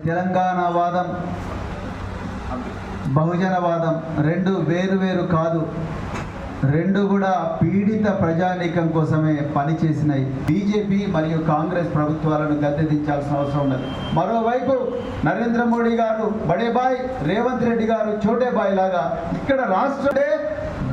తెలంగాణవాదం బహుజనవాదం రెండు వేరు కాదు, రెండు కూడా పీడిత ప్రజానీకం కోసమే పనిచేసినాయి. బీజేపీ మరియు కాంగ్రెస్ ప్రభుత్వాలను గద్దెదించాల్సిన అవసరం ఉన్నది. మరోవైపు నరేంద్ర మోడీ గారు బడే బాయ్, రేవంత్ రెడ్డి గారు చోటే బాయ్ లాగా ఇక్కడ రాష్ట్రమే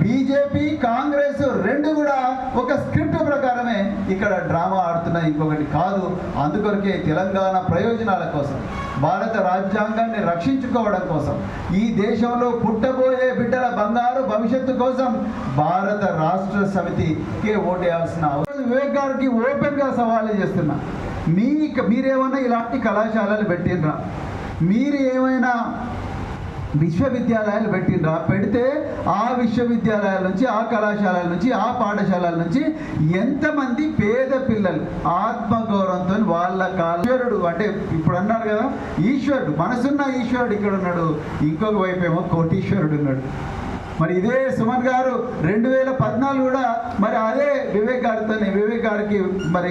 బీజేపీ కాంగ్రెస్ రెండు కూడా ఒక స్క్రిప్ట్ ప్రకారమే ఇక్కడ డ్రామా ఆడుతున్నాయి, ఇంకొకటి కాదు. అందుకొరకే తెలంగాణ ప్రయోజనాల కోసం, భారత రాజ్యాంగాన్ని రక్షించుకోవడం కోసం, ఈ దేశంలో పుట్టబోయే బిడ్డల బంగారు భవిష్యత్తు కోసం భారత రాష్ట్ర సమితికే ఓటేయాల్సిన అవసరం. వివేక్ గారికి ఓపెన్గా సవాలు చేస్తున్నా, మీరేమైనా ఇలాంటి కళాశాలలు పెట్టినరా, మీరు ఏమైనా విశ్వవిద్యాలయాలు పెట్టినరా? పెడితే ఆ విశ్వవిద్యాలయాల నుంచి, ఆ కళాశాలల నుంచి, ఆ పాఠశాలల నుంచి ఎంతమంది పేద పిల్లలు ఆత్మగౌరవంతో వాళ్ళ ఈశ్వరుడు అంటే ఇప్పుడు అన్నారు కదా ఈశ్వరుడు, మనసున్న ఈశ్వరుడు ఇక్కడ ఉన్నాడు, ఇంకొక వైపు ఏమో కోటీశ్వరుడు ఉన్నాడు. మరి ఇదే సుమన్ గారు 2014 కూడా మరి అదే వివేక్ గారికి మరి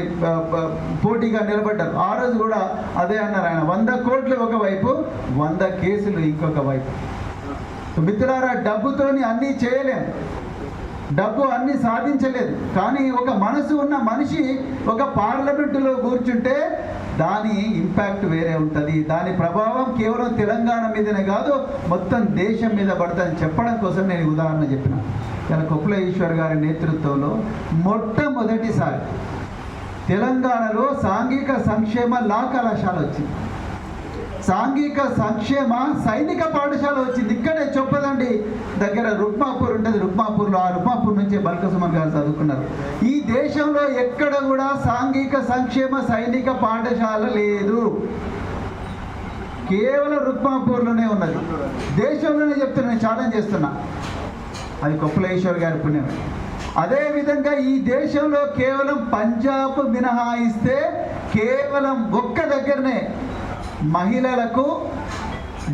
పోటీగా నిలబడ్డారు. ఆ రోజు కూడా అదే అన్నారు ఆయన, 100 కోట్లు ఒకవైపు, 100 కేసులు ఇంకొక వైపు. మిత్రులారా, డబ్బుతోని అన్నీ చేయలేము, డబ్బు అన్నీ సాధించలేదు. కానీ ఒక మనసు ఉన్న మనిషి ఒక పార్లమెంటులో కూర్చుంటే దాని ఇంపాక్ట్ వేరే ఉంటుంది, దాని ప్రభావం కేవలం తెలంగాణ మీదనే కాదు మొత్తం దేశం మీద పడుతుందని చెప్పడం కోసం నేను ఉదాహరణ చెప్పిన. ఇలా కొప్పుల ఈశ్వర్ గారి నేతృత్వంలో మొట్టమొదటిసారి తెలంగాణలో సాంఘిక సంక్షేమ లా కళాశాల వచ్చింది, సాంఘిక సంక్షేమ సైనిక పాఠశాల వచ్చింది. ఇక్కడే చొప్పదండి దగ్గర రుక్మాపూర్ ఉంటుంది, రుక్మాపూర్లో, ఆ రుక్మాపూర్ నుంచే బల్క సుమన్ గారు చదువుకున్నారు. ఈ దేశంలో ఎక్కడ కూడా సాంఘిక సంక్షేమ సైనిక పాఠశాల లేదు, కేవలం రుక్మాపూర్లోనే ఉన్నది. దేశంలోనే చెప్తున్నా, నేను ఛాలెంజ్ చేస్తున్నా, అది కొప్పులేశ్వర్ గారి పుణ్యమే. అదేవిధంగా ఈ దేశంలో కేవలం పంజాబ్ మినహాయిస్తే కేవలం ఒక్క దగ్గరనే మహిళలకు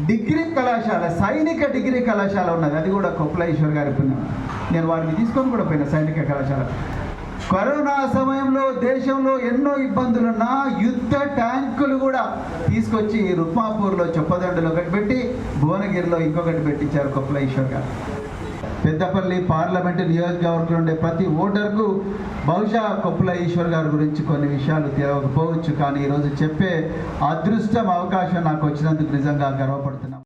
డిగ్రీ కళాశాల, సైనిక డిగ్రీ కళాశాల ఉన్నది, అది కూడా కొప్పులేశ్వర్ గారి పుణ్యం. నేను వారిని తీసుకొని కూడా పోయినా సైనిక కళాశాల. కరోనా సమయంలో దేశంలో ఎన్నో ఇబ్బందులున్నా యుద్ధ ట్యాంకులు కూడా తీసుకొచ్చి రుక్మాపూర్లో చొప్పదండలో ఒకటి పెట్టి, భువనగిరిలో ఇంకొకటి పెట్టించారు కొప్పులేశ్వర్ గారు. పెద్దపల్లి పార్లమెంటు నియోజకవర్గంలో ఉండే ప్రతి ఓటర్కు బహుశా కొప్పుల ఈశ్వర్ గారి గురించి కొన్ని విషయాలు తెలియకపోవచ్చు, కానీ ఈరోజు చెప్పే అదృష్టం, అవకాశం నాకు వచ్చినందుకు నిజంగా గర్వపడుతున్నాను.